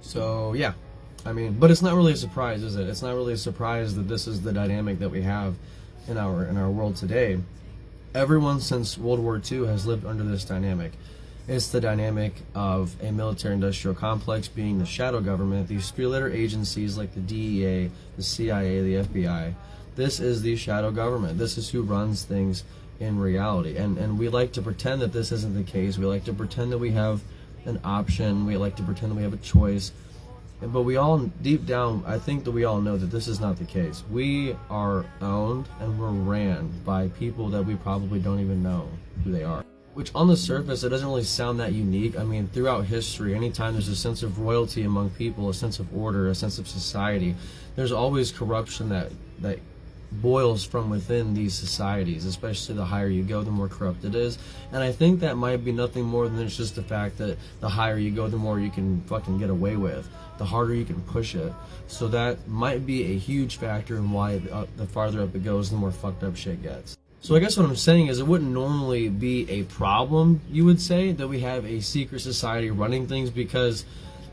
So yeah, I mean, but it's not really a surprise, is it? It's not really a surprise that this is the dynamic that we have in our world today. Everyone since World War II has lived under this dynamic. It's the dynamic of a military-industrial complex being the shadow government, these three-letter agencies like the DEA, the CIA, the FBI. This is the shadow government. This is who runs things in reality. And we like to pretend that this isn't the case. We like to pretend that we have an option. We like to pretend that we have a choice. But we all, deep down, I think that we all know that this is not the case. We are owned and we're ran by people that we probably don't even know who they are. Which on the surface, it doesn't really sound that unique. I mean, throughout history, anytime there's a sense of royalty among people, a sense of order, a sense of society, there's always corruption that boils from within these societies, especially the higher you go, the more corrupt it is. And I think that might be nothing more than it's just the fact that the higher you go, the more you can fucking get away with, the harder you can push it. So that might be a huge factor in why the farther up it goes, the more fucked up shit gets. So I guess what I'm saying is it wouldn't normally be a problem, you would say, that we have a secret society running things, because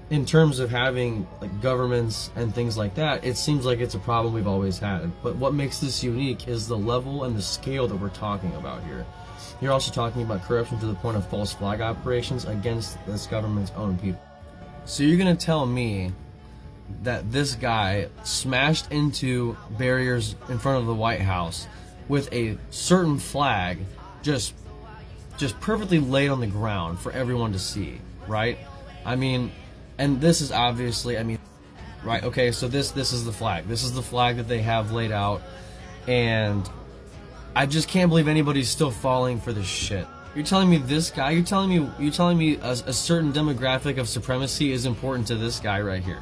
in terms of having like governments and things like that, it seems like it's a problem we've always had. But what makes this unique is the level and the scale that we're talking about here. You're also talking about corruption to the point of false flag operations against this government's own people. So you're gonna tell me that this guy smashed into barriers in front of the White House with a certain flag just perfectly laid on the ground for everyone to see, right? I mean, and this is obviously, I mean, right, okay, so this is the flag. This is the flag that they have laid out, and I just can't believe anybody's still falling for this shit. You're telling me this guy, you're telling me a certain demographic of supremacy is important to this guy right here.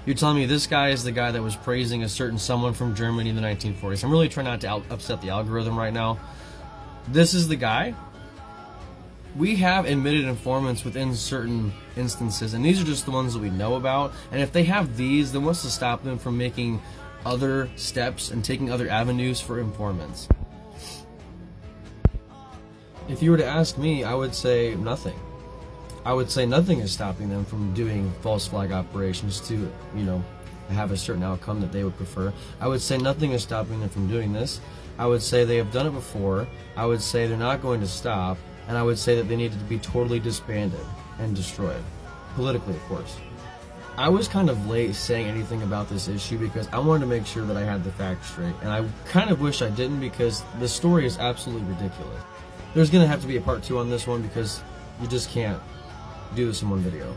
You're telling me this guy is the guy that was praising a certain someone from Germany in the 1940s. I'm really trying not to upset the algorithm right now. This is the guy? We have admitted informants within certain instances, and these are just the ones that we know about. And if they have these, then what's to stop them from making other steps and taking other avenues for informants? If you were to ask me, I would say nothing. I would say nothing is stopping them from doing false flag operations to, you know, have a certain outcome that they would prefer. I would say nothing is stopping them from doing this. I would say they have done it before. I would say they're not going to stop. And I would say that they needed to be totally disbanded and destroyed. Politically, of course. I was kind of late saying anything about this issue because I wanted to make sure that I had the facts straight. And I kind of wish I didn't, because the story is absolutely ridiculous. There's going to have to be a part 2 on this one because you just can't do this in one video.